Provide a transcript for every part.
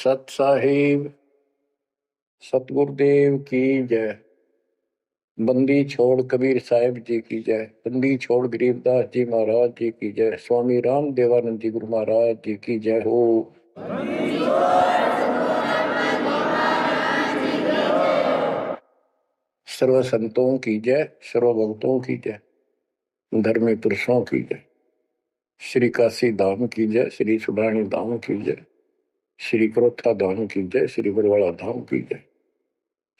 सत साहिब सतगुरुदेव की जय। बंदी छोड़ कबीर साहिब जी की जय। बंदी छोड़ गरीबदास जी महाराज जी की जय। स्वामी राम देवानंद जी गुरु महाराज जी की जय हो। सर्व संतों की जय, सर्व भक्तों की जय, धर्मी पुरुषों की जय। श्री काशी धाम की जय, श्री सुडानी धाम की जय, श्री क्रोथा धाम की जय, श्री बरवाड़ा धाम की जय।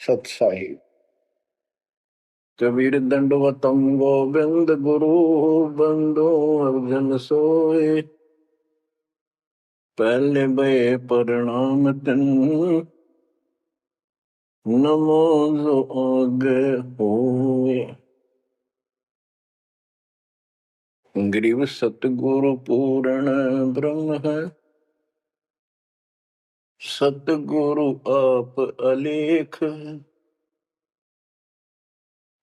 सत साहिब कबीर दंडवतम गोविंद गुरु बंदो अर्जन सोए। पहले बे प्रणाम तन नमो जो आगे होए। ग्रीव सतगुरु पूर्ण ब्रह्म है, सतगुरु आप अलेख।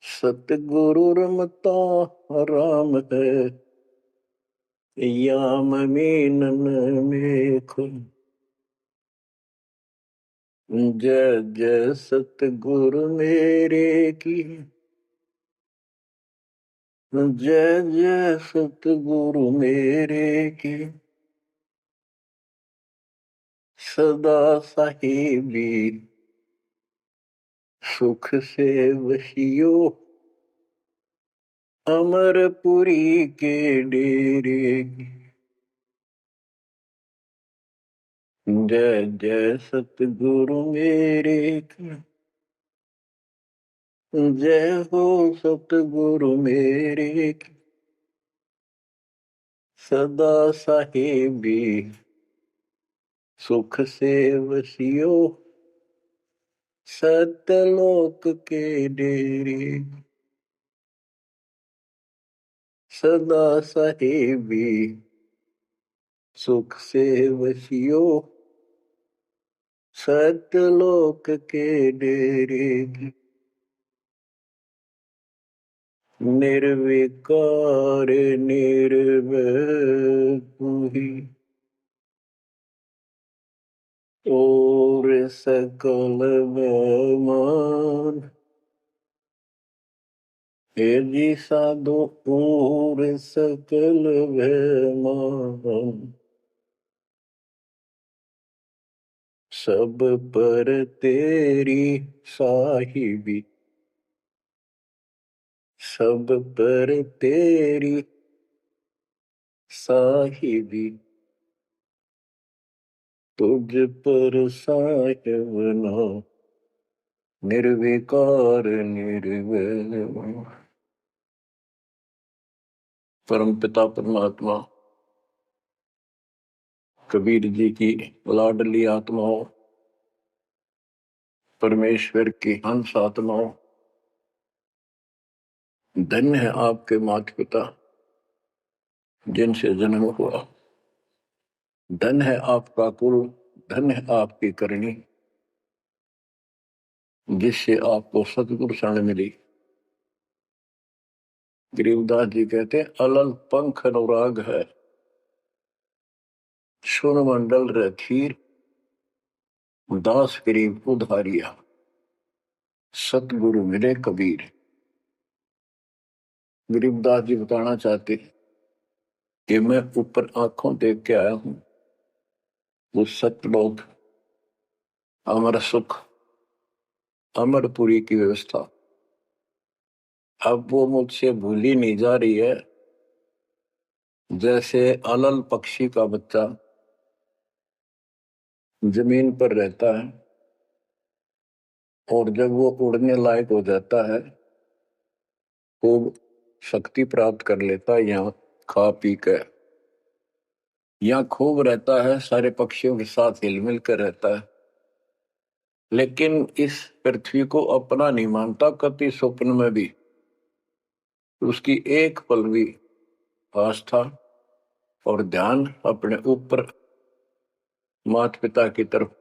सतगुरु रमता राम है, याम मीनन मेख। जय जय सतगुरु मेरे की, जय जय सतगुरु मेरे की। सदा साहिबी सुख से वशियो, अमरपुरी के डेरे की। जय जय सतगुरु मेरे की, जय हो सतगुरु मेरे की। सदा साहिबी सुख से वसियो, सतलोक के डेरे। सदा साहिबी सुख से वसियो, सतलोक के डेरे। निर्विकार निर्भय तू ही, और सकल बेमान। हे जी साधु और सकल बेमान। सब पर तेरी साहिबी, सब पर तेरी साहिबी। तुझ पर साहिब ना, निर्विकार निर्वैर। परम पिता परमात्मा कबीर जी की लाडली आत्माओं, परमेश्वर की हंस आत्माओं, धन्य है आपके माता पिता जिनसे जन्म हुआ। धन है आपका कुल, धन है आपकी करनी, जिससे आपको सतगुरु शरण मिली। गरीबदास जी कहते हैं, अलल पंख अनुराग है, सुन मंडल रखीर, दास गरीब उधारिया। सतगुरु मिले कबीर। गरीबदास जी बताना चाहते कि मैं ऊपर आंखों देख के आया हूं वो सतलोक, अमर सुख, अमरपुरी की व्यवस्था। अब वो मुझसे भूली नहीं जा रही है। जैसे अलल पक्षी का बच्चा जमीन पर रहता है और जब वो उड़ने लायक हो जाता है, खूब शक्ति प्राप्त कर लेता है, यहाँ खा पी कर यहाँ खूब रहता है, सारे पक्षियों के साथ हिलमिल कर रहता है, लेकिन इस पृथ्वी को अपना नहीं मानता कति स्वप्न में भी। उसकी एक पल भी आस्था और ध्यान अपने ऊपर माता पिता की तरफ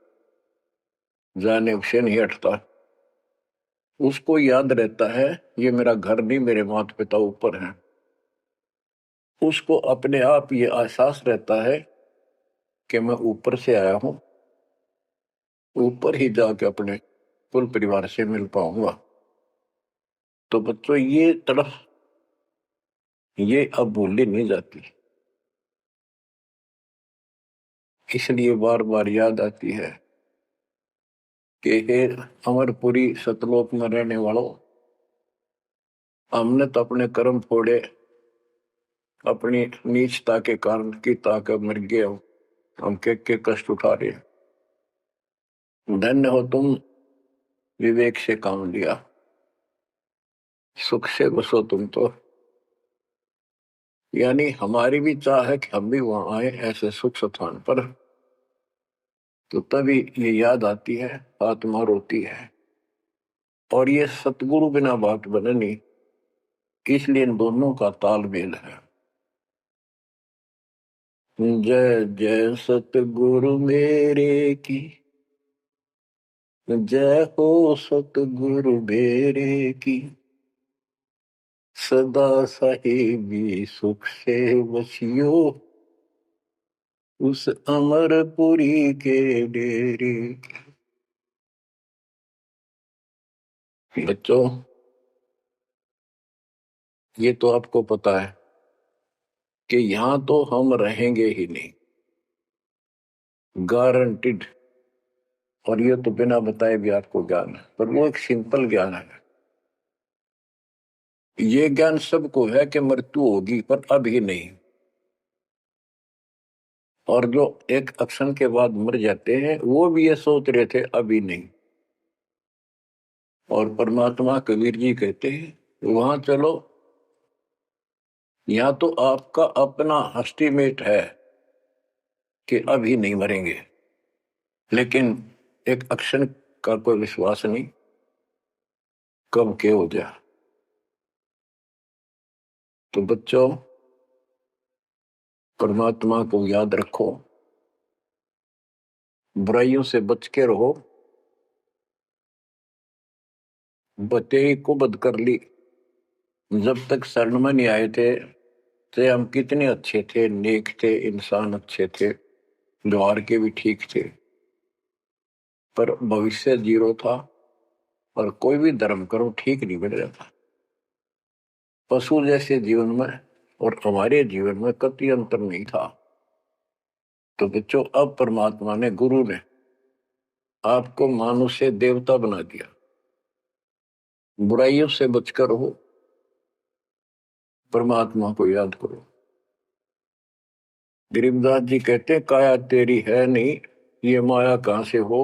जाने से नहीं हटता। उसको याद रहता है ये मेरा घर नहीं, मेरे माता पिता ऊपर हैं। उसको अपने आप ये एहसास रहता है कि मैं ऊपर से आया हूं ऊपर ही जाके अपने कुल परिवार से मिल पाऊंगा। तो बच्चों ये तरफ ये अब भूली नहीं जाती, इसलिए बार बार याद आती है कि हे अमरपुरी सतलोक में रहने वालों, हमने तो अपने कर्म फोड़े, अपनी नीचता के कारण की ताकत मर गए, हम के कष्ट उठा रहे हैं। धन्य हो तुम, विवेक से काम लिया, सुख से बसो तुम तो। यानी हमारी भी चाह है कि हम भी वहां आए ऐसे सुख स्थान पर। तो तभी ये याद आती है, आत्मा रोती है। और ये सतगुरु बिना बात बने नहीं, इसलिए इन दोनों का तालमेल है। जय जय सतगुरु मेरे की, जय हो सतगुरु मेरे की, सदा साहिबी सुख से बसियो, उस अमरपुरी के डेरे की। बच्चों ये तो आपको पता है कि यहां तो हम रहेंगे ही नहीं, गारंटीड। और ये तो बिना बताए भी आपको ज्ञान है, पर वो एक सिंपल ज्ञान है। ये ज्ञान सबको है कि मृत्यु होगी, पर अभी नहीं। और जो एक क्षण के बाद मर जाते हैं वो भी ये सोच रहे थे अभी नहीं। और परमात्मा कबीर जी कहते हैं वहां चलो, यहाँ तो आपका अपना एस्टीमेट है कि अभी नहीं मरेंगे, लेकिन एक क्षण का कोई विश्वास नहीं कब के हो जाए। तो बच्चों परमात्मा को याद रखो, बुराइयों से बच के रहो। बतेरी को बद कर ली, जब तक शरण में नहीं आए थे तो हम कितने अच्छे थे, नेक थे, इंसान अच्छे थे, व्यवहार के भी ठीक थे, पर भविष्य जीरो था। और कोई भी धर्म करो ठीक नहीं बन जाता। पशु जैसे जीवन में और हमारे जीवन में कतई अंतर नहीं था। तो बच्चों अब परमात्मा ने, गुरु ने आपको मानुष से देवता बना दिया। बुराइयों से बचकर हो, परमात्मा को याद करो। गरीबदास जी कहते काया तेरी है नहीं, ये माया कहां से हो,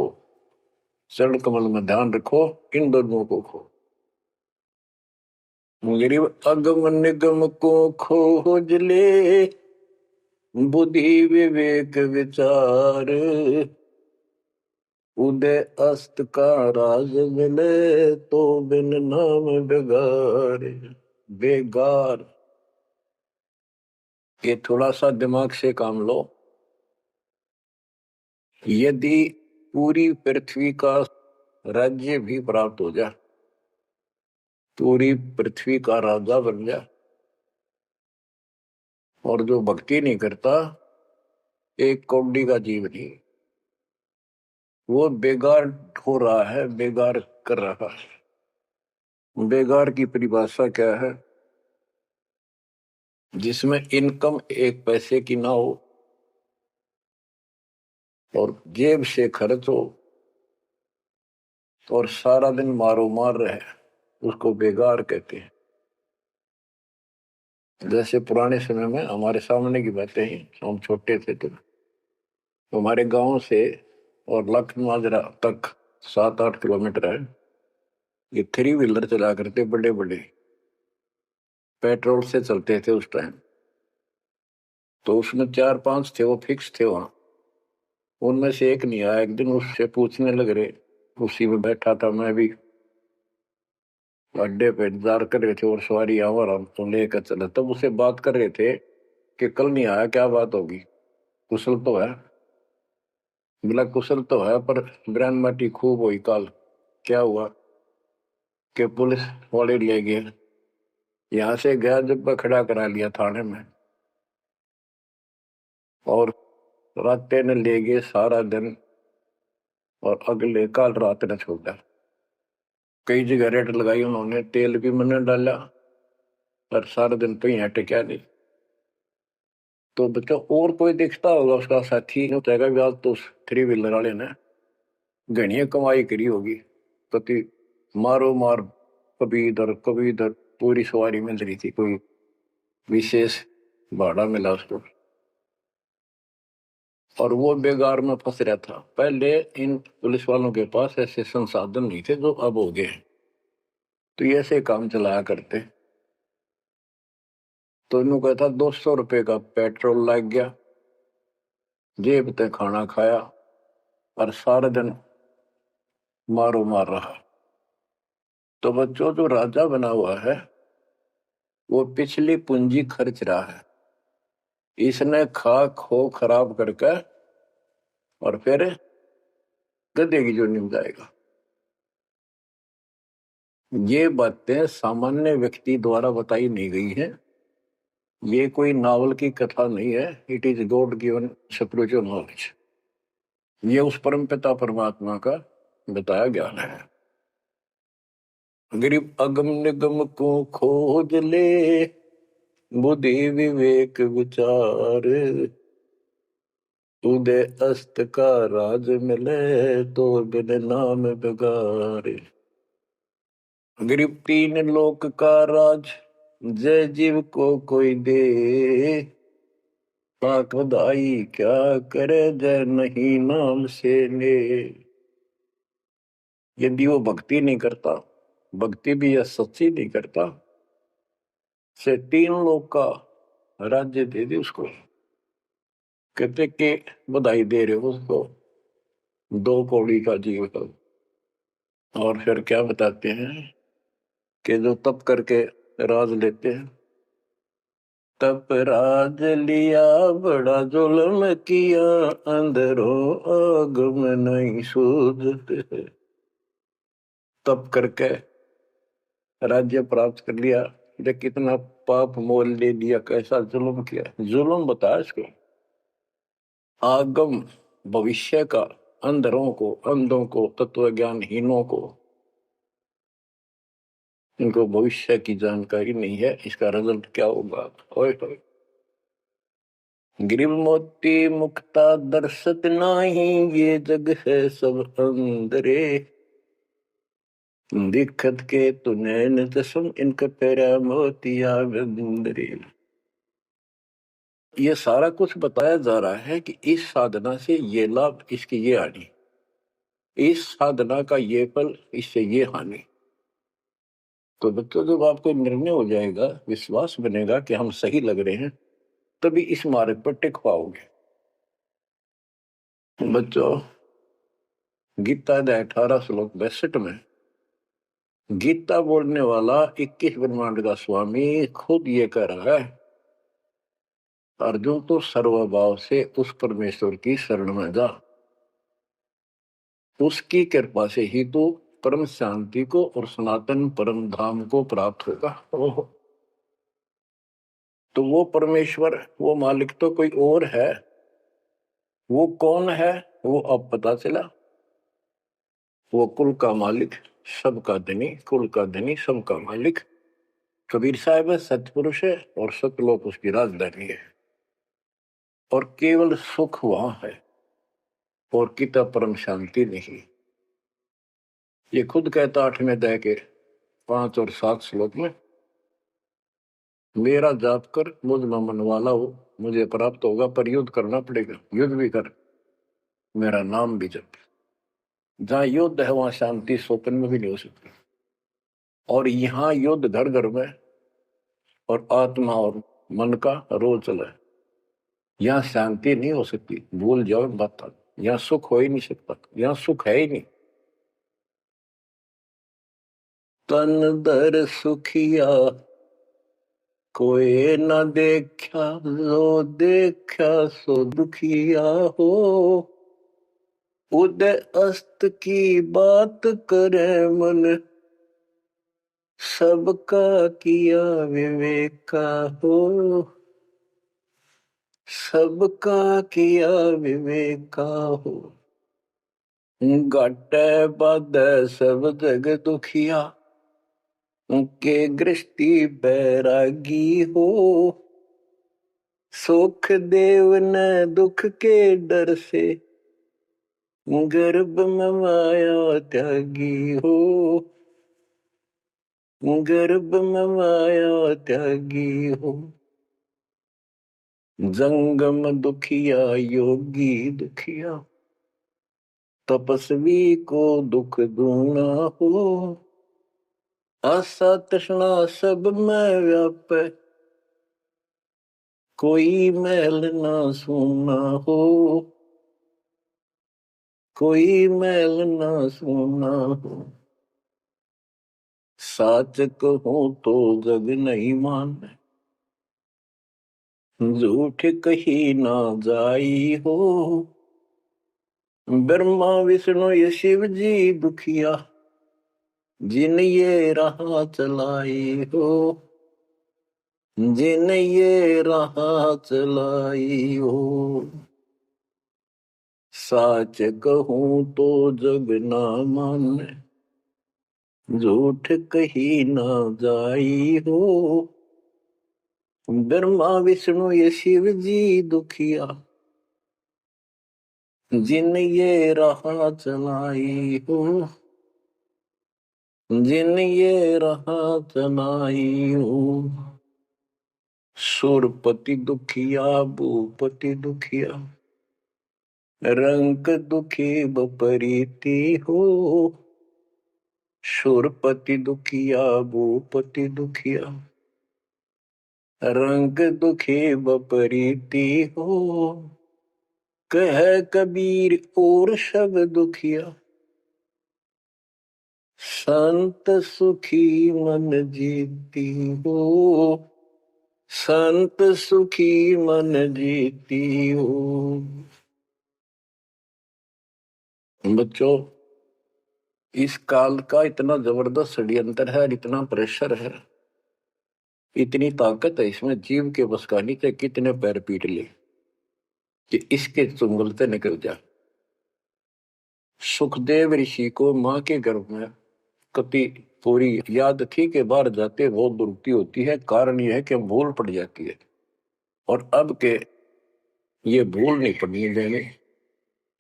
चरण कमल में ध्यान रखो, इन दोनों को खो। गरीब अगम निगम को खोज ले, बुद्धि विवेक विचार, उदय अस्त का राज मिले, तो बिन नाम बेगार। बेगार, ये थोड़ा सा दिमाग से काम लो। यदि पूरी पृथ्वी का राज्य भी प्राप्त हो जाए, पूरी पृथ्वी का राजा बन जाए, और जो भक्ति नहीं करता, एक कौड़ी का जीव नहीं, वो बेगार हो रहा है, बेगार कर रहा है। बेगार की परिभाषा क्या है? जिसमें इनकम एक पैसे की ना हो और जेब से खर्च हो और सारा दिन मारो मार रहे, उसको बेगार कहते हैं। जैसे पुराने समय में हमारे सामने की बातें हैं, हम छोटे थे तो हमारे गांव से और लखनऊ तक 7-8 किलोमीटर है। ये 3 व्हीलर चला करते, बड़े बड़े पेट्रोल से चलते थे उस टाइम। तो उसमें 4-5 थे, वो फिक्स थे वहां। उनमें से एक नहीं आया। एक दिन उससे पूछने लग रहे, उसी में बैठा था मैं भी, अड्डे पे इंतजार कर रहे थे और सवारी आवर हम तो लेकर चले। तब उसे बात कर रहे थे कि कल नहीं आया, क्या बात होगी, कुशल तो है? बोला कुशल तो है, पर ब्रांड माटी खूब हुई काल। क्या हुआ कि पुलिस वाले ले गए, यहाँ से गया जब खड़ा करा लिया थाने में, और रास्ते ने ले गए सारा दिन और अगले काल रात ने छोड़ा। कई जगह रेट लगाई उन्होंने, तेल भी मैंने डाला, पर सारा दिन तो यहाँ टिका नहीं। तो बच्चों और कोई दिखता होगा उसका साथी नहीं उठेगा भी, आज तो उस थ्री व्हीलर वाले ने घनी कमाई करी होगी, कति मारो मार, कभी इधर पूरी सवारी मिल रही थी, कोई विशेष भाड़ा मिला उसको, और वो बेगार में फंस रहा था। पहले इन पुलिस वालों के पास ऐसे संसाधन नहीं थे जो अब हो गए हैं, तो ये ऐसे काम चलाया करते। तो इन्हों कहता 200 रुपये का पेट्रोल लग गया, जेब ते खाना खाया, और सारा दिन मारो मार रहा। तो बच्चों जो राजा बना हुआ है वो पिछली पूंजी खर्च रहा है, इसने खा खो खराब करके और फिर गधे की जो निम जाएगा। ये बातें सामान्य व्यक्ति द्वारा बताई नहीं गई है, ये कोई नावल की कथा नहीं है, it is God given spiritual knowledge. ये उस परम पिता परमात्मा का बताया ज्ञान है। गरीब अगम निगम को खोज ले, बुद्धि विवेक विचार, उदय अस्त का राज मिले, तो बिन नाम बेगार। गरीब तीन लोक का राज, जय जीव को कोई दे, पाक बधाई क्या करे, जय नहीं नाम से ले। यदि वो भक्ति नहीं करता, भक्ति भी यह सच्ची नहीं करता, से तीन लोग का राज्य दे दे उसको। कहते कि बधाई दे रहे हो उसको, 2 कौड़ी का जीवन। और फिर क्या बताते हैं कि जो तप करके राज लेते हैं, तप राज लिया बड़ा जुल्म किया, अंदरों आगम नहीं सूझते। तप करके राज्य प्राप्त कर लिया, ये कितना पाप मोल ले लिया, कैसा जुल्म किया। जुल्म बताया इसको, आगम भविष्य का, अंधरों को, अंधों को, तत्व ज्ञानहीनों को, इनको भविष्य की जानकारी नहीं है, इसका रिजल्ट क्या होगा। ओए होए, गिरिव मोती मुक्ता दर्शत नाही, ये जग है सब अंदरे, दिखत के तु नैन चश्म, इनका पैरा मोतिया बंदरे। ये सारा कुछ बताया जा रहा है कि इस साधना से ये लाभ, इसकी ये हानि, इस साधना का ये फल, इससे ये हानि। तो बच्चों जब आपको निर्णय हो जाएगा, विश्वास बनेगा कि हम सही लग रहे हैं, तभी इस मार्ग पर टिक पाओगे। बच्चों गीता अध्याय 18 श्लोक 62 में गीता बोलने वाला 21 ब्रह्मांड का स्वामी खुद ये कह रहा है, अर्जुन तो सर्वभाव से उस परमेश्वर की शरण में जा, उसकी कृपा से ही तो परम शांति को और सनातन परम धाम को प्राप्त होगा। तो वो परमेश्वर, वो मालिक तो कोई और है। वो कौन है वो अब पता चला, वो कुल का मालिक, सबका धनी, कुल का धनी, सबका मालिक कबीर साहब है, सतपुरुष है, और सतलोक उसकी राजधानी है, और केवल सुख वहां है, और किता परम शांति नहीं। ये खुद कहता 8वें अध्याय के 5 और 7 श्लोक में, मेरा जाप कर मुझ में मन वाला हो, मुझे प्राप्त होगा, पर युद्ध करना पड़ेगा, युद्ध भी कर, मेरा नाम भी जप। जहां युद्ध है वहां शांति स्वप्न में भी नहीं हो सकती, और यहाँ युद्ध घर घर में, और आत्मा और मन का रोल चला है। यहाँ शांति नहीं हो सकती, भूल जाओ बात, यहाँ सुख हो ही नहीं सकता, यहाँ सुख है ही नहीं। तन दर सुखिया कोई न देखा, जो देखा सो दुखिया हो, उदय अस्त की बात करे मन, सबका किया विवेका हो, सबका किया विवेका हो। घाटे बाधे सब जग दुखिया, के गृष्टि बैरागी हो। सुख देव न दुख के डर से, गर्भ में माया त्यागी हो। गर्भ में माया त्यागी हो। जंगम दुखिया योगी दुखिया, तपस्वी को दुख दूना हो। आशा तृष्णा सब में व्यापे, कोई मैल ना सूना हो। कोई मैल ना सूना हो। साच कहूं तो जग नहीं माने, झूठ कही ना जाई हो। ब्रह्मा विष्णु ये शिव जी दुखिया, जिन ये राह चलाई हो। जिन ये राह चलाई हो। साच कहूं तो जग ना माने, झूठ कही ना जाई हो। ब्रह्मा विष्णु ये शिव जी दुखिया, जिन ये राह चलाई हो। जिन ये राह चलाई हो। सुरपति दुखिया भूपति दुखिया, रंग दुखी बपरीति हो। सुरपति दुखिया भूपति दुखिया, रंग दुखी बपरीति हो। कह कबीर और सब दुखिया, संत सुखी मन जीती हो। संत सुखी मन जीती हो। बच्चों, इस काल का इतना जबरदस्त षड्यंत्र है, इतना प्रेशर है, इतनी ताकत है इसमें, जीव के बस का नहीं थे। कितने पैर पीट ले कि इसके चुंगलते निकल जा। सुखदेव ऋषि को मां के गर्भ में कति पूरी याद थी कि बाहर जाते बहुत दुर्गति होती है। कारण यह है कि भूल पड़ जाती है, और अब के ये भूल नहीं पड़नी देंगे।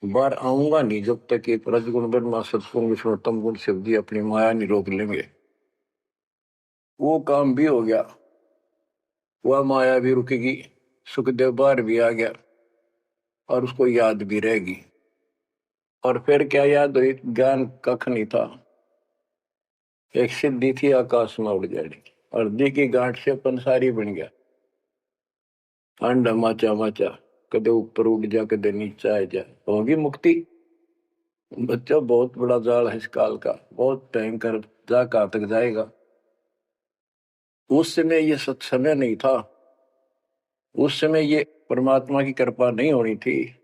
बाहर आऊंगा नहीं जब तक कि रजगुण ब्रह्मा सतगुण विष्णु तम गुण शिव जी अपनी माया नहीं रोक लेंगे। वो काम भी हो गया, वह माया भी रुकेगी, सुखदेव बाहर भी आ गया और उसको याद भी रहेगी। और फिर क्या याद हुई? ज्ञान कख नहीं था, एक सिद्धि थी आकाश में उड़ जाएगी, और दी की गांठ से पंसारी बन गया। अंडा माचा माचा, कदे ऊपर उड़ जा कदे नीचे आ जा, होगी मुक्ति। बच्चों, बहुत बड़ा जाल है इस काल का, बहुत भयंकर जा कहां तक जाएगा। उस समय ये सत्समय नहीं था, उस समय ये परमात्मा की कृपा नहीं होनी थी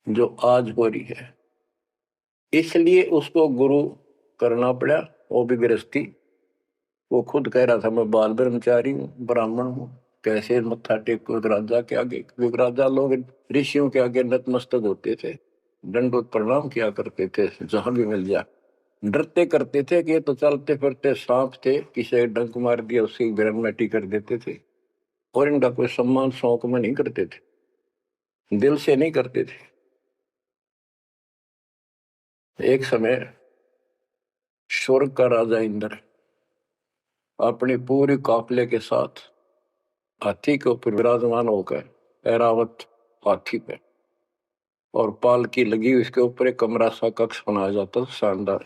जो आज हो रही है। इसलिए उसको गुरु करना पड़ा, वो भी गृहस्थी। वो खुद कह रहा था मैं बाल ब्रह्मचारी हूँ, ब्राह्मण हूँ, कैसे मत्था टेको राजा के आगे। क्योंकि राजा लोग ऋषियों के आगे नतमस्तक होते थे, दंडोत प्रणाम किया करते थे जहां भी मिल जाए। डरते करते थे कि ये तो चलते फिरते सांप थे, किसी डंक मार दिया उसकी बिरनमेटी कर देते थे। और इनका कोई सम्मान शौक में नहीं करते थे, दिल से नहीं करते थे। एक समय स्वर्ग का राजा इंद्र अपने पूरे काफिले के साथ हाथी के ऊपर विराजमान होकर, ऐरावत हाथी पे, और पालकी लगी उसके ऊपर एक कमरा सा कक्ष बनाया जाता था शानदार,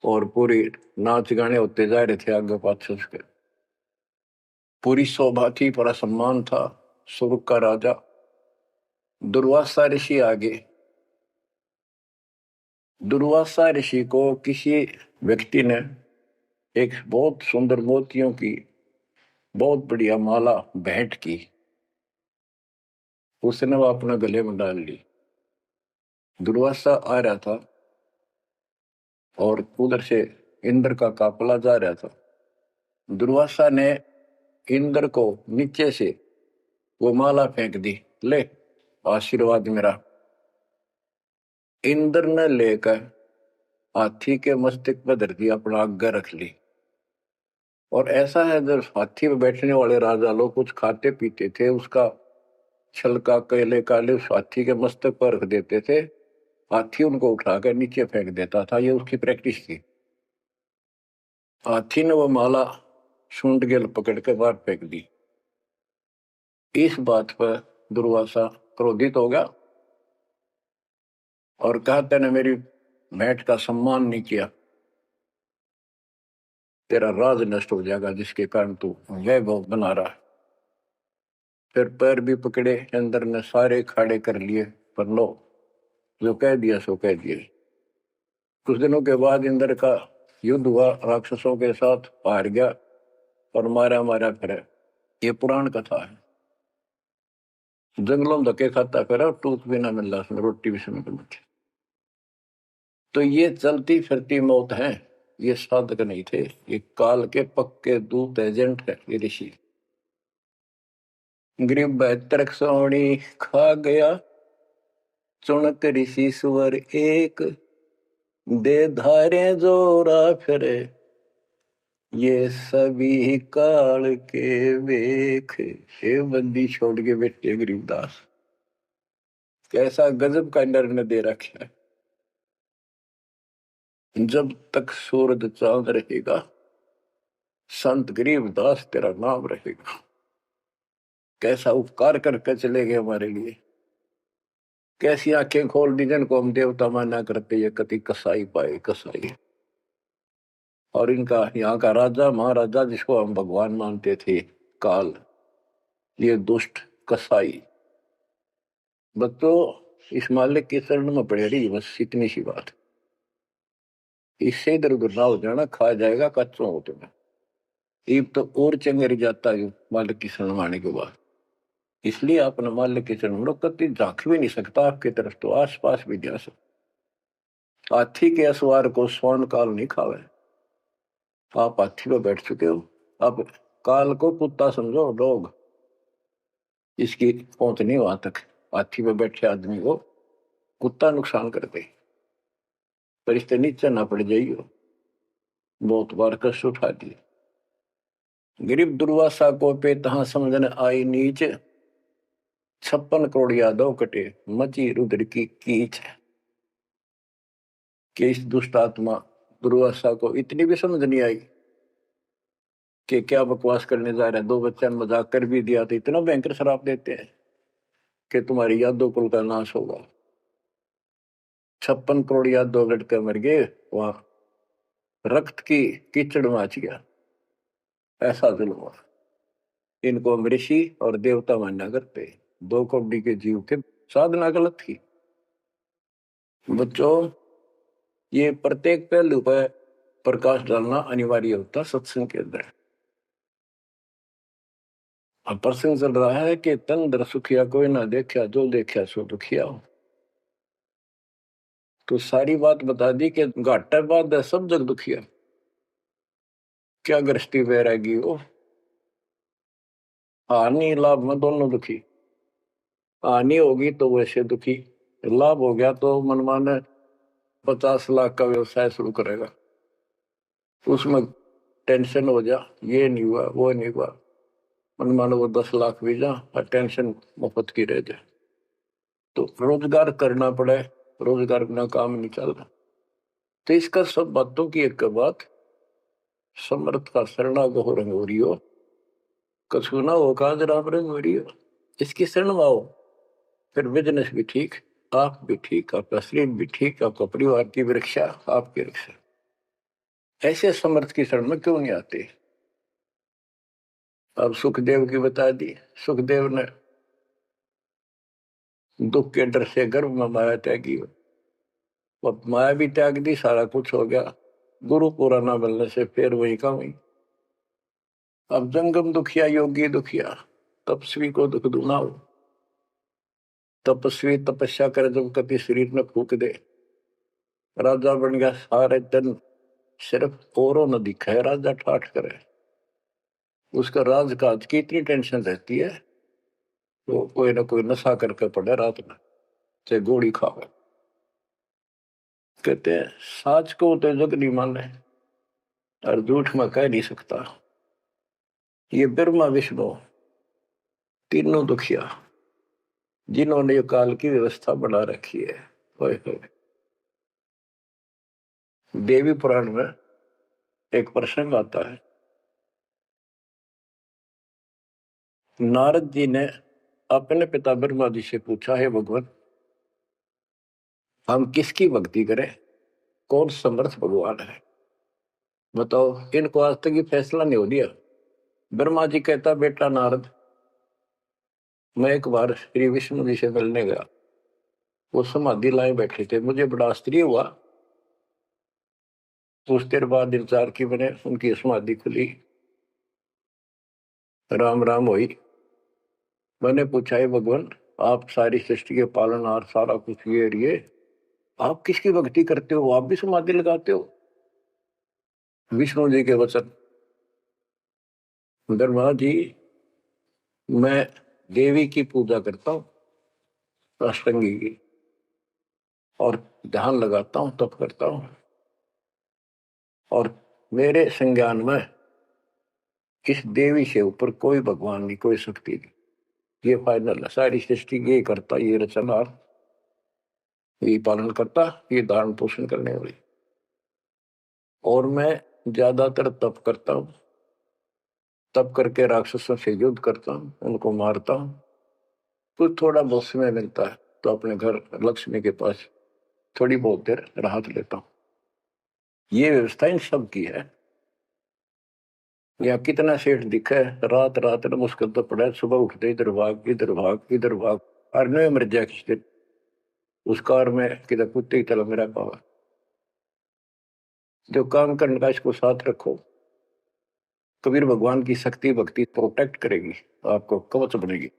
और पूरी नाच गाने होते जा रहे थे आगे पाछे उसके। पूरी शोभा थी, पूरा सम्मान था। स्वर्ग का राजा दुर्वासा ऋषि आगे। दुर्वासा ऋषि को किसी व्यक्ति ने एक बहुत सुंदर मोतियों की बहुत बढ़िया माला भेंट की। उसने वो अपने गले में डाल ली। दुर्वासा आ रहा था और उधर से इंद्र का काफिला जा रहा था। दुर्वासा ने इंद्र को नीचे से वो माला फेंक दी, ले आशीर्वाद मेरा। इंद्र ने लेकर हाथी के मस्तक पर धर दिया, अपना आज्ञा रख ली। और ऐसा है, जब हाथी में बैठने वाले राजा लोग कुछ खाते पीते थे, उसका छलका केले काले उस हाथी के मस्तक पर रख देते थे, हाथी उनको उठाकर नीचे फेंक देता था। ये उसकी प्रैक्टिस थी। हाथी ने वो माला सूंड गेल पकड़ के बाहर फेंक दी। इस बात पर दुर्वासा क्रोधित हो गया और कहा, तूने मेरी भेंट का सम्मान नहीं किया, तेरा राज नष्ट हो जाएगा, जिसके कारण तू वैभव बना रहा है। फिर पैर भी पकड़े, अंदर ने सारे खड़े कर लिए, पर लो, जो कह दिया सो कह दिया। कुछ दिनों के बाद इंद्र का युद्ध हुआ, राक्षसों के साथ हार गया और मारा मारा फिरे। ये पुराण कथा है। जंगलों में धक्के खाता फिरा, टूक भी ना मिल रहा, रोटी भी समय पर मिठी। तो ये चलती फिरती मौत है, ये साधक नहीं थे, ये काल के पक्के दूत एजेंट है ये ऋषि। गरीब बहत्तर सोनी खा गया, चुनक ऋषि सुवर एक, दे धारे जोरा फिरे, ये सभी काल के वेख। हे बंदी छोड़ के बेटे गरीबदास, कैसा गजब का निर्णय दे रखा है। जब तक सूरज चांद रहेगा, संत गरीबदास तेरा नाम रहेगा। कैसा उपकार करके चले गए हमारे लिए, कैसी आंखें खोल दी जिनको हम देवता माना करते, ये कति कसाई पाए कसाई। और इनका यहाँ का राजा महाराजा जिसको हम भगवान मानते थे, काल, ये दुष्ट कसाई। बच्चों, इस मालिक के चरण में पड़े रही, बस इतनी सी बात। इससे इधर उधर ना हो जाना, खा जाएगा कच्चों हो तुम्हें। ईब तो और चंगेरी जाता है मालिक की शरण माने के बाद। इसलिए अपने मालिक की शरण में कति झांक भी नहीं सकता आपकी तरफ, तो आस पास भी जा सकता। हाथी के असवार को स्वर्ण काल नहीं खावे। आप हाथी पर बैठ चुके हो, अब काल को कुत्ता समझो, डॉग। इसकी पहुंच नहीं वहां तक। हाथी पर बैठे आदमी को कुत्ता नुकसान कर दे, पर इससे नीचे ना पड़ जाइयो। बहुत बार कष्ट उठा दिए। गरीब दुर्वासा को पे तहां समझने आई नीच, 56 करोड़ यादव कटे, मची रुद्र की कीच। कि इस दुष्ट आत्मा दुर्वासा को इतनी भी समझ नहीं आई कि क्या बकवास करने जा रहे हैं। 2 बच्चे ने मजाक कर भी दिया तो इतना भयंकर शराब देते हैं कि तुम्हारी यादव कुल का नाश होगा। 56 करोड़ यादव लड़के मर गए, वहां रक्त की कीचड़ मच गया। ऐसा जुल्म हुआ। इनको हम ऋषि और देवता मानना करते, 2 कौड़ी के जीव थे, साधना गलत थी। बच्चों, ये प्रत्येक पहलू पर प्रकाश डालना अनिवार्य होता सत्संग के अंदर। अब प्रसंग चल रहा है कि तन दर सुखिया कोई ना देखा, जो देखा सो दुखिया हो। तो सारी बात बता दी कि घाटा बाद है सब जग दुखिया। क्या गृष्टि वैरागी हो, हानि लाभ में दोनों दुखी। हानि होगी तो वैसे दुखी, लाभ हो गया तो मनमाने 50 लाख का व्यवसाय शुरू करेगा, उसमें टेंशन हो जा, ये नहीं हुआ वो नहीं हुआ। मनमाने वो 10 लाख भी जा और टेंशन मुफ्त की रह जाए। तो रोजगार करना पड़े, रोजगार बिना काम नहीं चल रहा। तो इसका सब बातों की एक बात, समर्थ का शरणागो रंग हो रही हो, कछुना हो काज राम रंग हो रही हो। इसकी शरण में आओ, फिर बिजनेस भी ठीक, आप भी ठीक, आपका शरीर भी ठीक, आपका परिवार की भी रक्षा, आपकी रक्षा। ऐसे समर्थ की शरण में क्यों नहीं आते। अब सुखदेव की बता दी। सुखदेव ने दुख के डर से गर्भ में माया त्यागी, अब माया भी त्याग दी, सारा कुछ हो गया, गुरु पूरा ना मिलने से फिर वही का वही। अब जंगम दुखिया योगी दुखिया, तपस्वी को दुख दूना हो। तपस्वी तपस्या करे, जब कभी शरीर में फूक दे, राजा बन गया, सारे दिन सिर्फ औरों न दिखाए, राजा ठाठ करे। उसका राजकाज की इतनी टेंशन रहती है, तो कोई ना कोई नशा करके पड़े रात में, चाहे गोली खावे। कहते हैं साच को तो जग नहीं माने और झूठ में कह नहीं सकता। ये ब्रह्मा विष्णु तीनों दुखिया जिन्होंने ये काल की व्यवस्था बना रखी है। होए होए। देवी पुराण में एक प्रसंग आता है, नारद जी ने अपने पिता ब्रह्मा जी से पूछा, है भगवान हम किसकी भक्ति करें, कौन समर्थ भगवान है, बताओ। इनको आज तक ये फैसला नहीं हो दिया। ब्रह्मा जी कहता, बेटा नारद, मैं एक बार श्री विष्णु जी से मिलने गया, वो समाधि लाए बैठे थे, मुझे बड़ा आश्चर्य हुआ। कुछ देर बाद इंतजार की मैंने, उनकी समाधि खुली, राम राम हुई। मैंने पूछा, है भगवान आप सारी सृष्टि के पालनहार, सारा कुछ ये आप किसकी भक्ति करते हो, आप भी समाधि लगाते हो। विष्णु जी के वचन, ब्रह्मा जी मैं देवी की पूजा करता हूँ, अष्टंगी की, और ध्यान लगाता हूँ, तप करता हूँ, और मेरे संज्ञान में इस देवी से ऊपर कोई भगवान नहीं, कोई शक्ति नहीं। ये फाइनल है, सारी सृष्टि ये करता, ये रचनहार, ये पालन करता, ये धारण पोषण करने वाली। और मैं ज्यादातर तप करता हूँ, तप करके राक्षसों से युद्ध करता हूँ, उनको मारता हूँ। कुछ थोड़ा बहुत समय मिलता है तो अपने घर लक्ष्मी के पास थोड़ी बहुत देर राहत लेता हूँ। ये व्यवस्था इन सब की है। या कितना सेठ दिखे, रात रात में मुश्किल तो पड़ा, सुबह उठते इधर भाग इधर भाग इधर भाग, और नहीं मर जाए किस दिन उस कार में किधर कुत्ते की तरह मेरा पावा। जो काम करने का इसको साथ रखो, कबीर भगवान की शक्ति भक्ति प्रोटेक्ट करेगी, आपको कवच बनेगी।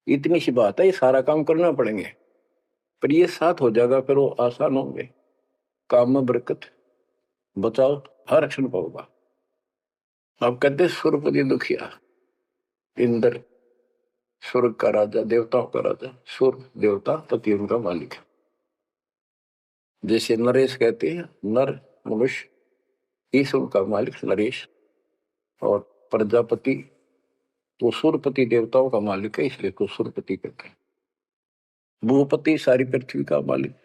इतनी सी बात है, ये सारा काम करना पड़ेंगे, पर ये साथ हो जाएगा, फिर वो आसान होंगे। काम में बरकत, बचाओ, हर क्षण पाओगा। आप कहते सुरपति दुखिया, इंद्र स्वर्ग का राजा, देवताओं का राजा, सूर्य देवता पति उनका मालिक है। जैसे नरेश कहते हैं, नर मनुष्य, ईश उनका मालिक नरेश, और प्रजापति तो सूर्यपति देवताओं का मालिक है, इसलिए तो सूर्यपति कहते हैं। भूपति सारी पृथ्वी का मालिक,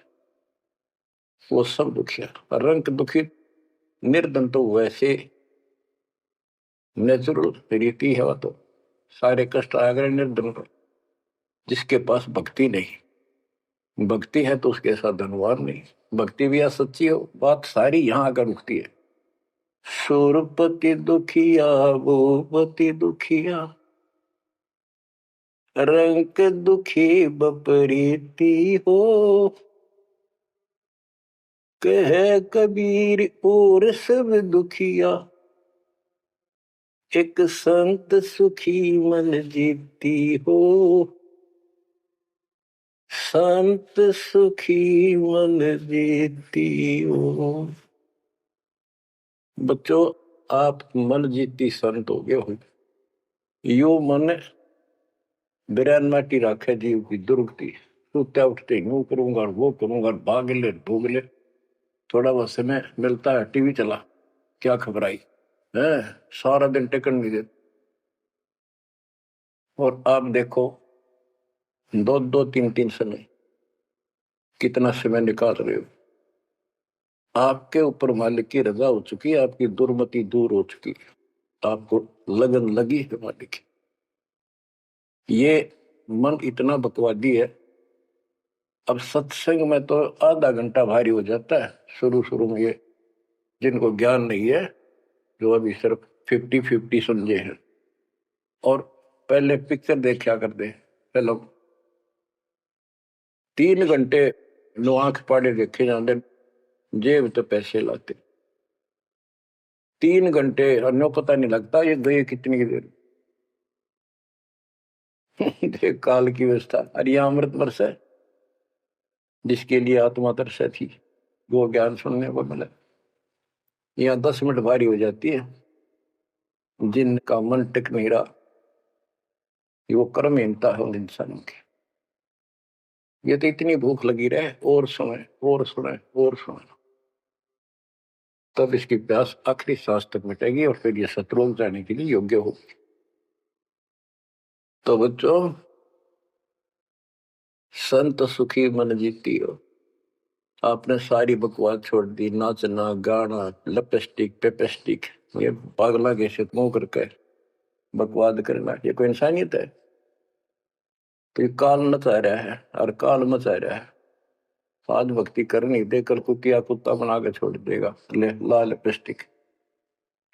वो सब दुखिया। रंग दुखी निर्धन तो वैसे नेचुरल रीति है, वो तो सारे कष्ट आ गए निर्धन पर। जिसके पास भक्ति नहीं, भक्ति है तो उसके साथ धनवान नहीं, भक्ति भी सच्ची हो, बात सारी यहां आकर रुकती है। सुरपति दुखिया भूपति दुखिया, रंग दुखी बपरीती हो, कह कबीर और सब दुखिया, एक संत सुखी मन जीती हो, संत सुखी मन जीती हो। बच्चों आप मन जीती संत हो गए हो। यो मन बिरान माटी राखे जीव की दुर्गति, सोते उठते यूं करूंगा वो करूंगा, भाग ले भोग ले, थोड़ा बहुत समय मिलता है टीवी चला, क्या खबर आई है, सारा दिन टिकन नहीं देते। और आप देखो दो दो तीन तीन समय कितना समय निकाल रहे हो। आपके ऊपर मालिक की रजा हो चुकी है, आपकी दुर्मति दूर हो चुकी है, आपको लगन लगी है मालिक की। ये मन इतना बकवादी है। अब सत्संग में तो आधा घंटा भारी हो जाता है शुरू शुरू में, ये जिनको ज्ञान नहीं है, जो अभी सिर्फ 50-50 समझे हैं, और पहले पिक्चर देखा करते पहले 3 घंटे नो आंख पाड़े देखे जाते, जेब तो पैसे लाते 3 घंटे, अन्यों पता नहीं लगता ये गए कितनी देर। देख काल की व्यवस्था। अरे यह अमृत वर्ष है, जिसके लिए आत्मा तरसा थी, वो ज्ञान सुनने को मिला। यहाँ 10 मिनट भारी हो जाती है, जिनका मन टिक नहीं रहा, वो कर्महीनता है उन इंसानों की। ये तो इतनी भूख लगी रहे और सुने और सुने और सुने, तब इसकी प्यास आखिरी सांस तक मिटेगी और फिर ये शत्रुंग जाने के लिए योग्य होगी। तो बच्चों, संत सुखी मन जीती हो। आपने सारी बकवास छोड़ दी, नाचना गाना लिपस्टिक पेपेस्टिक, ये पागला कैसे मुंह करके बकवाद करना, ये कोई इंसानियत है? तो ये काल मचा रहा है और काल मचा रहा है। आज भक्ति कर नहीं दे, कल कुतिया कुत्ता बना के छोड़ देगा। ले ला लिपस्टिक,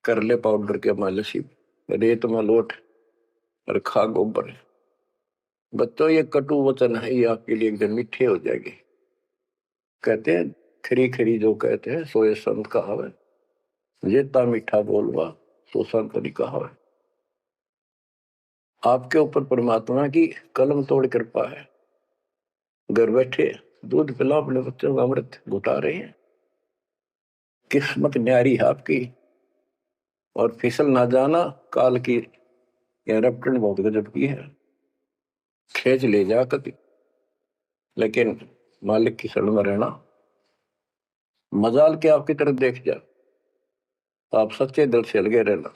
कर ले पाउडर के मालिश, रेत में लोट और खा गोबर। बच्चों, ये कटु वचन है, ये आपके लिए एकदम मीठे हो जाएंगे। कहते हैं खरी खरी जो कहते हैं सोए संत कहावे, ये ता मीठा बोलवा सो संत नहीं कहावे। आपके ऊपर परमात्मा की कलम तोड़ कृपा है। घर बैठे दूध पिला अपने बच्चों का अमृत घुटा रहे हैं। किस्मत न्यारी है आपकी। और फिसल ना जाना, काल की रपटन बहुत गजब की है, खेच ले जा कभी, लेकिन मालिक की शरण में रहना। मजाल के आपकी तरफ देख जा, आप सच्चे दिल से लगे रहना।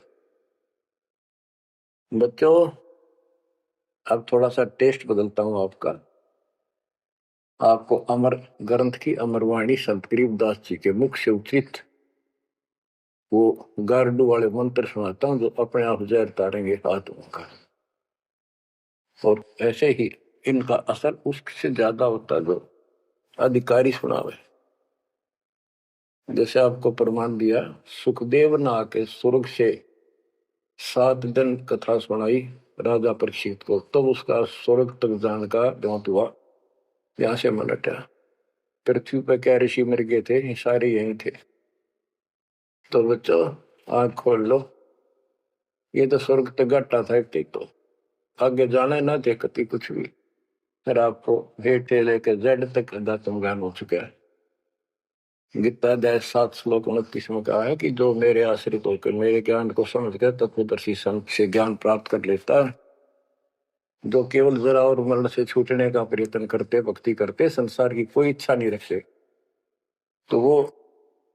बच्चों, अब थोड़ा सा टेस्ट बदलता हूं आपका। आपको अमर ग्रंथ की अमरवाणी संत गरीबदास जी के मुख से उचित वो गारडू वाले मंत्र सुनाता हूं, जो अपने आप जहर तारेंगे आत्मा का। और ऐसे ही इनका असर उससे ज्यादा होता जो अधिकारी सुनावे। जैसे आपको प्रमाण दिया, सुखदेव ना के स्वर्ग से 7 दिन कथा सुनाई राजा परीक्षित को, तब तो उसका स्वर्ग तक जाने का द्योत हुआ। यहां से मन हटा। पृथ्वी पर क्या ऋषि मर गए थे, ये सारे यही थे। तो बच्चों, आंख खोल लो। ये तो स्वर्ग तक घाटा था, तो आगे जाना ना थे कति कुछ भी। फिर आपको हेठ से लेकर जेड तक अध्यात्म ज्ञान हो चुका है। गीता अध्याय 7 श्लोक 29 में कहा है कि जो मेरे आश्रित होकर मेरे ज्ञान को समझ कर तत्वदर्शी संत से ज्ञान प्राप्त कर लेता है, जो केवल जरा और मरण से छूटने का प्रयत्न करते, भक्ति करते, संसार की कोई इच्छा नहीं रखते, तो वो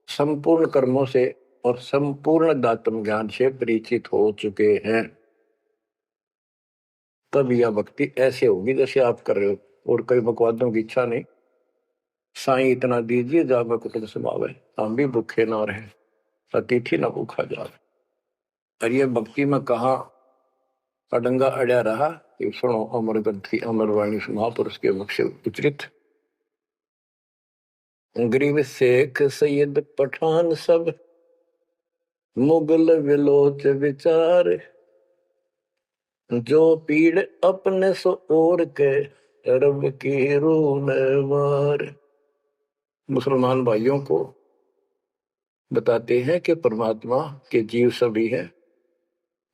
संपूर्ण कर्मों से और संपूर्ण दात्म ज्ञान से परिचित हो चुके हैं। तब यह भक्ति ऐसे होगी जैसे आप कर रहे हो, और कई बकवादों की इच्छा नहीं। साईं इतना दीजिए जावे कुटुंब समावे, हम भी भूखे ना रहे, अतिथि न भूखा जावे। और ये भक्ति में कहा अडंगा अड़ा रहा, ये सुनो अमर ग्रंथी अमरवाणी महापुरुष के मुख से उच्चरित। गरीब शेख सैयद पठान सब मुगल विलोच विचार, जो पीड़ अपने सो ओर के रब की रूह मार। मुसलमान भाइयों को बताते हैं कि परमात्मा के जीव सभी है।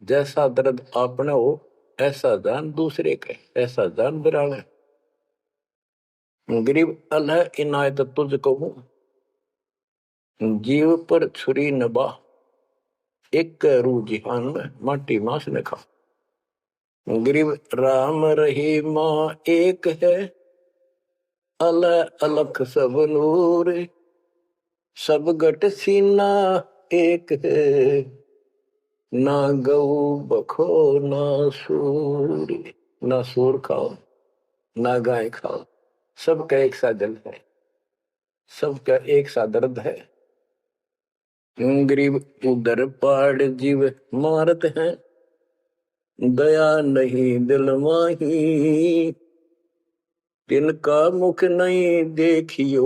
जैसा दर्द आपने हो ऐसा दान दूसरे का, ऐसा दान बिराने। गरीब अल्लाह इनायत तुझ कहूं, जीव पर छुरी नबा, एक रू जिहान में माटी मांस ने खा। गरीब राम रहीमा एक है, अल्लाह अलख सब नूर, सब गट सीना एक है, ना गऊ बखो ना सूर। ना सूर खाओ ना गाय खाओ, सबका एक सा दिल है, सबका एक सा दर्द है। गरीब उधर पाड़ जीव मारत हैं, दया नहीं दिल माही, तिनका मुख नहीं देखियो,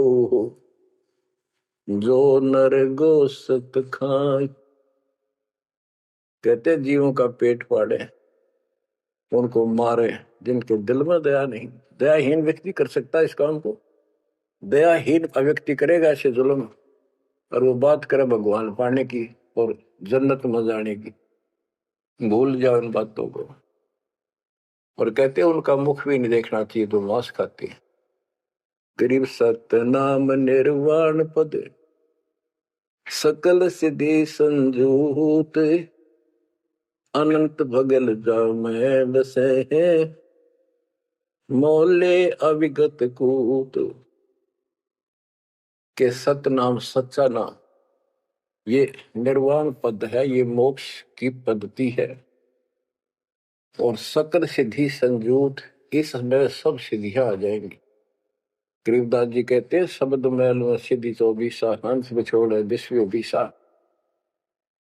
जो नर गोसत खाए। कहते जीवों का पेट फाड़े, उनको मारे, जिनके दिल में दया नहीं। दयाहीन व्यक्ति कर सकता है इस काम को। दयाहीन व्यक्ति करेगा ऐसे जुल्म, और वो बात करे भगवान पाने की और जन्नत में जाने की, भूल जाओ इन बातों को। और कहते हैं उनका मुख भी नहीं देखना चाहिए, तो मांस खाते हैं। गरीब सत्य नाम निर्वाण पद, सकल सिद्धि संजूत, अनंत भगल जा मैं बसे हैं, मोले अविगत कूत के सतनाम सच्चा नाम, ये निर्वाण पद है, ये मोक्ष की पद्धति है। और सकल सिद्धि संजूत, इसमें सब सिद्धियां आ जाएंगी। गरीबदास जी कहते हैं शब्द मैल में सिद्धि 24 हंस बिछोड़ विश्व बीसा।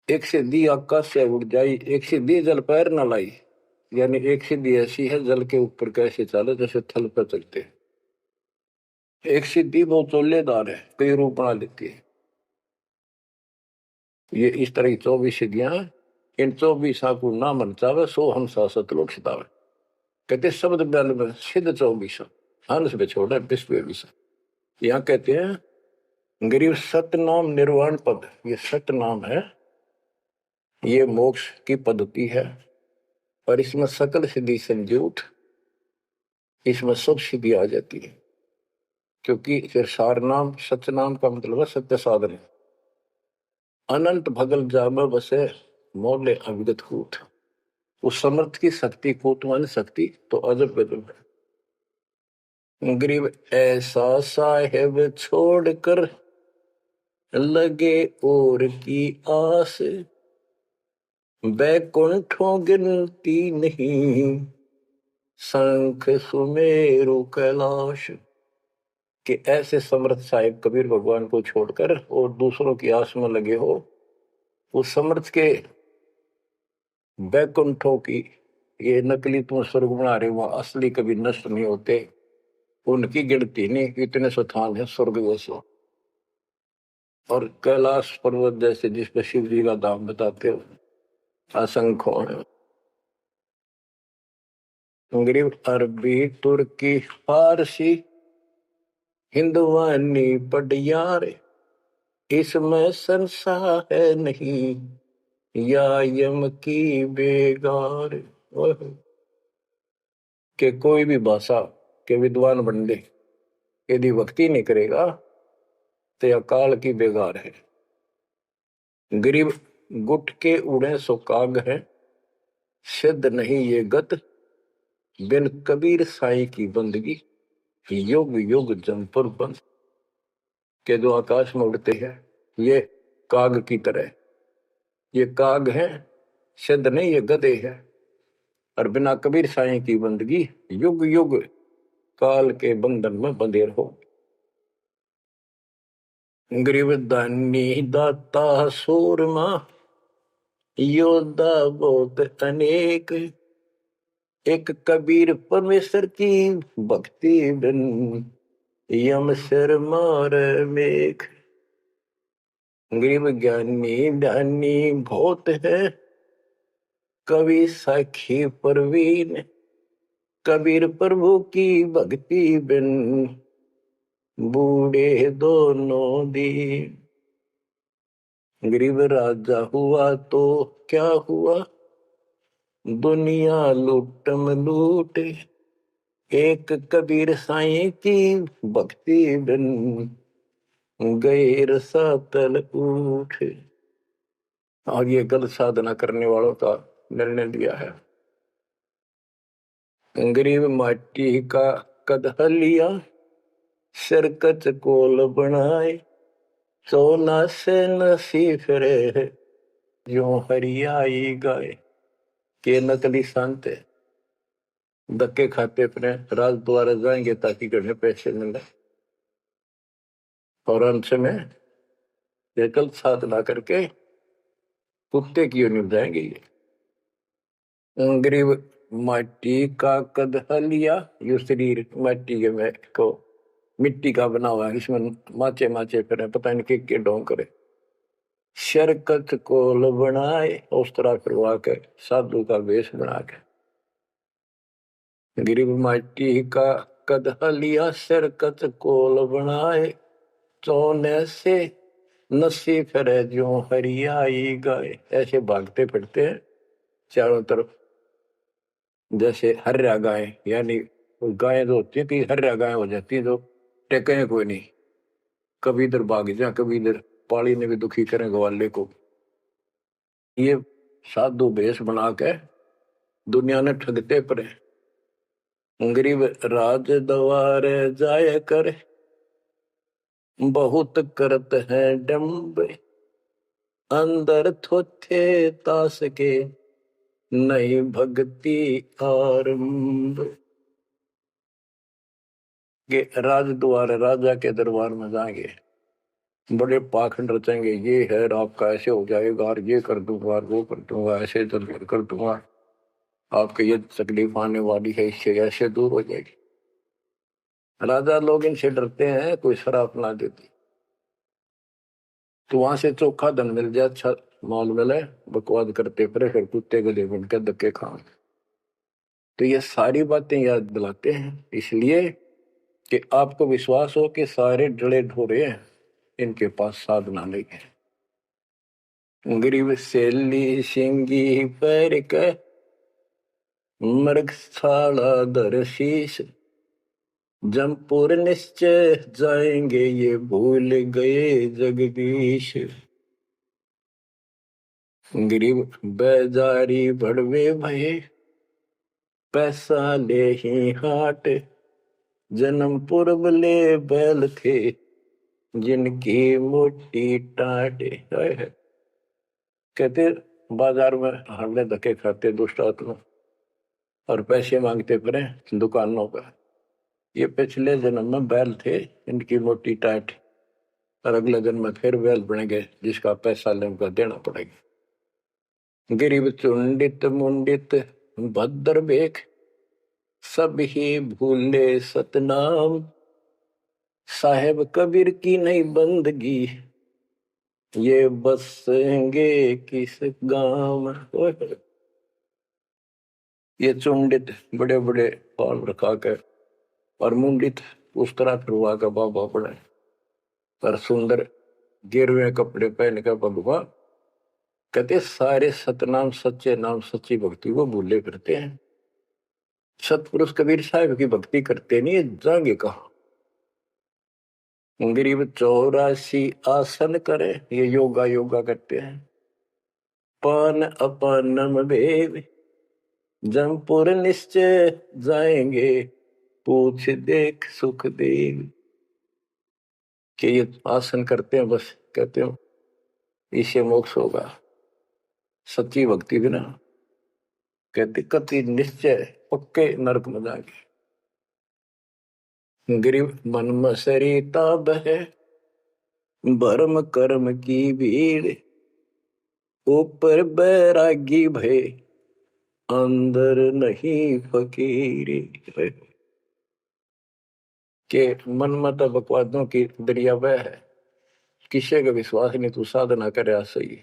एक सिद्धि आकाश से उड़ जाई, एक सिद्धि जल पैर न लाई। यानी एक सिद्धि ऐसी है जल के ऊपर कैसे चले जैसे थल पर चलते हैं। एक सिद्धि बहुत चोलेदार है, कई रूप बना लेती है। ये इस तरह की 24 सिद्धियां, इन 24 को ना मन चावे सो हम सासत लोग सितावे। कहते शब्द बल में सिद्ध 24 हंस पे छोड़े विश्व विषा। यहाँ कहते हैं गरीब सतनाम निर्वाण पद, ये सतनाम है, ये मोक्ष की पद्धति है। और इसमें सकल सिद्धि संजूत, इसमें सब सिद्धि आ जाती है। क्योंकि फिर सार नाम सतनाम का मतलब है सत्य साधन। अनंत भगल जाम बसे मोले अविगत कूट। उस समर्थ की शक्ति कूट मान शक्ति तो अजब गजब है। गरीब ऐसा साहेब छोड़कर लगे और की आस, बैकुंठों गिनती नहीं शंख सुमेरु कैलाश। कि ऐसे समर्थ साहिब कबीर भगवान को छोड़कर और दूसरों की आस में लगे हो, उस समर्थ के बैकुंठों की, ये नकली तुम स्वर्ग बना रहे हो, असली कभी नष्ट नहीं होते, उनकी गिनती नहीं, इतने स्थान है स्वर्ग जैसे। और कैलाश पर्वत जैसे जिसपे शिव जी का धाम बताते हो, असंख्य है। गरीब अरबी तुर्की फारसी हिंदुवानी पटियार, इसमें संशय है नहीं या यम की बेगार। के कोई भी भाषा के विद्वान बंदे यदि भक्ति नहीं करेगा तो यह काल की बेगार है। गरीब गुट के उड़े सो काग है, सिद्ध नहीं ये गत बिन कबीर साई की बंदगी, युग युग जमपुर बंद। के जो आकाश में उड़ते हैं ये काग की तरह, ये काग है, सिद्ध नहीं ये गधे है। और बिना कबीर साई की बंदगी युग युग काल के बंधन में बंधे रहो। गरीब दानी दाता सूरमा योद्धा बहुत अनेक, एक कबीर परमेश्वर की भक्ति बिन यम सिर मार मेघ। गरीब ज्ञानी ध्यानी बहुत है, कवि साखी परवीन, कबीर प्रभु की भक्ति बिन बूढ़े दोनों दीन। गरीब राजा हुआ तो क्या हुआ, दुनिया लूटम लूटे, एक कबीर साईं की भक्ति बिन गैर सातल उठे। और ये गलत साधना करने वालों का निर्णय दिया है। गरीब माटी का कदह लिया, सिरकत कोल बनाए, सोना से नसी फिरे जो हरियाई गाय। के नकली संत धक्के खाते अपने राज द्वारा जाएंगे ताकि गढ़े पैसे मिले, और अंश में एकल साधना करके कुत्ते की ओर जाएंगे। ये गरीब माटी का कदह लिया, यो शरीर माटी के में को मिट्टी का बना हुआ है, इसमें माचे माचे फिर पता नहीं के ढोंग करे। शरकत कोल बनाए, उस तरह करवा के साधु का वेश बना के। गरीब माटी का कदह लिया, शरकत कोल बनाए, चौने से नसी फिरे जो हरियाई गाय। ऐसे भागते फिरते हैं चारों तरफ जैसे हर्या गाय, यानी गायें जो होती है कि हर्या गाय हो जाती है जो टेके कोई नहीं, कभी इधर भाग जा कभी इधर, पाली ने भी दुखी करें ग्वाले को। ये साधु भेष बना के दुनिया ने ठगते पड़े। गरीब राज द्वारे जाय कर, बहुत करत है डम्ब, अंदर थोथे तास के, नहीं भक्ति आरंभ। के राज द्वार, राजा के दरबार में जाएंगे, बड़े पाखंड रचेंगे, ये है आपका ऐसे हो जाएगा, और ये कर दूंगा, और वो कर दूंगा, ऐसे कर दूंगा, आपके ये तकलीफ आने वाली है, इससे ऐसे दूर हो जाएगी। राजा लोग इनसे डरते हैं, कोई शराब ना देती तो वहां से चोखा धन मिल जाए, अच्छा माल मिले, बकवाद करते फिर कुत्ते गले बन के धक्के खाए। तो ये सारी बातें याद दिलाते हैं इसलिए कि आपको विश्वास हो कि सारे डले ढोरे हैं, इनके पास साधना नहीं है। गरीब सेली सिंगी पैर के, मृगशाला धर शीश, जमपुर निश्चय जाएंगे, ये भूल गए जगदीश। गरीब बेजारी भड़वे भये, पैसा ले ही हाट, जन्म पूर्व ले बैल थे, जिनकी मोटी टाट। कहते बाजार में हरने धक्के खाते दुष्ट आत्मा, और पैसे मांगते फिरे दुकानों पर, ये पिछले जन्म में बैल थे, इनकी मोटी टाट, और अगले जन्म में फिर बैल बनेंगे, जिसका पैसा लेकर देना पड़ेगा। गरीब चुंडित मुंडित भद्र बेख, सब ही भूले सतनाम, साहेब कबीर की नहीं बंदगी, ये बसेंगे किस गांव। ये चुंडित बड़े बड़े बाल रखा कर, और मुंडित उस तरह फिरवा कर बाबा पड़े, पर सुंदर गिरवे कपड़े पहन कर भगवान। कहते सारे सतनाम सच्चे नाम सच्ची भक्ति को भूले फिरते हैं। सतपुरुष कबीर साहब की भक्ति करते नहीं, जाएंगे कहा। गरीब 84 आसन करे, ये योगा करते हैं। पान अपानम भेद, जमपुर निश्चय जाएंगे, पूछ देख सुख देव। कि ये आसन करते हैं, बस कहते हो इससे मोक्ष होगा, सच्ची भक्ति बिना कहते कति निश्चय पक्के नरक में जाएंगे। गरीब मन मसरी ताब है, भरम कर्म की भीड़, ऊपर बैरागी भय, अंदर नहीं फकीरी। के मन मत बकवादों की दरिया वह है, किसी का विश्वास नहीं, तू साधना करे सही,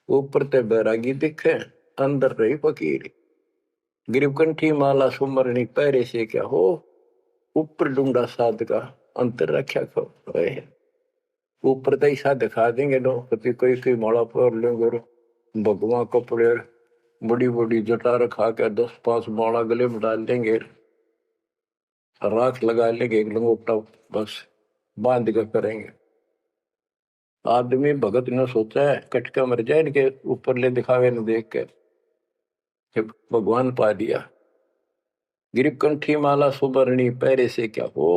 ऊपर ते बैरागी दिखे, अंदर रही फकीरी। गरीब कंठी माला सुमरनी पैरे से क्या हो, ऊपर ढूंढा साध का, अंतर रक्षा खो। ऊपर तो ऐसा दिखा देंगे लोग, कभी कोई कोई माला पर लेंगे, भगवान कपड़े बड़ी बड़ी जटा रखा के 10-5 माला गले में डाल देंगे, राख लगा लेंगे, एक लंगोटा बस बांध कर करेंगे। आदमी भगत ने सोचा है कटका मर जाए इनके ऊपर ले दिखावे न देख के, भगवान पा दिया। गिरीब कंठी माला सुबरणी पैरे से क्या हो,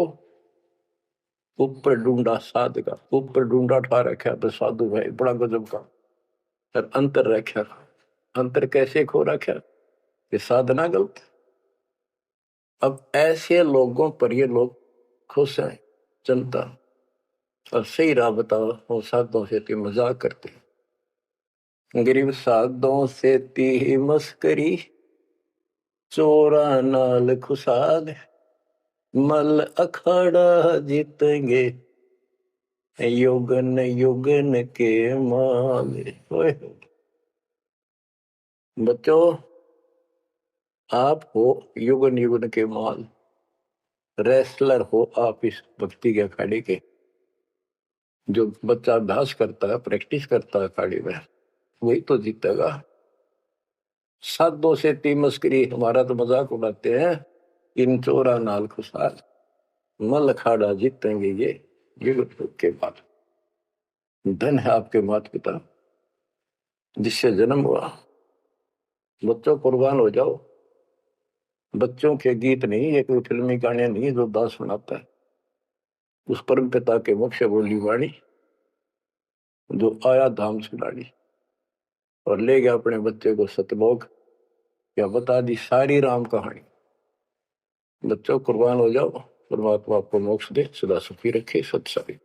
ऊपर ढूंढा साध का, ऊपर ढूंढा ठा रखा तो साधु भाई बड़ा गजब का, और अंतर रखा। अंतर कैसे खो रखा, ये साधना गलत। अब ऐसे लोगों पर ये लोग खुश हैं जनता, और सही राह बताओ, वो साधुओं से ती मजाक करते हैं। गरीब साधुओं से ती मस्करी, चोरा नाल खुशाल, मल अखाड़ा जीतेंगे, युगन युगन के माल। बच्चों आप हो युगन युगन के माल, रेसलर हो आप इस भक्ति के अखाड़े के। जो बच्चा अभ्यास करता है, प्रैक्टिस करता है अखाड़े में, वही तो जीतेगा। साधुओं से ती मस्करी, हमारा तो मजाक उड़ाते हैं, इन चोरा नाल खुशाल, मल अखाड़ा जीतेंगे ये युग के बाद। धन है आपके माता पिता जिससे जन्म हुआ, बच्चों कुर्बान हो जाओ, बच्चों के गीत नहीं, ये कोई फिल्मी गाने नहीं जो दास सुनाता है। उस परम पिता के मुख से बोली वाणी जो आया धाम से लाड़ी और ले गया अपने बच्चे को सतलोक, या बता दी सारी राम कहानी। बच्चों कुर्बान हो जाओ, परमात्मा आपको मोक्ष दे, सदा सुखी रखे, सत्संग।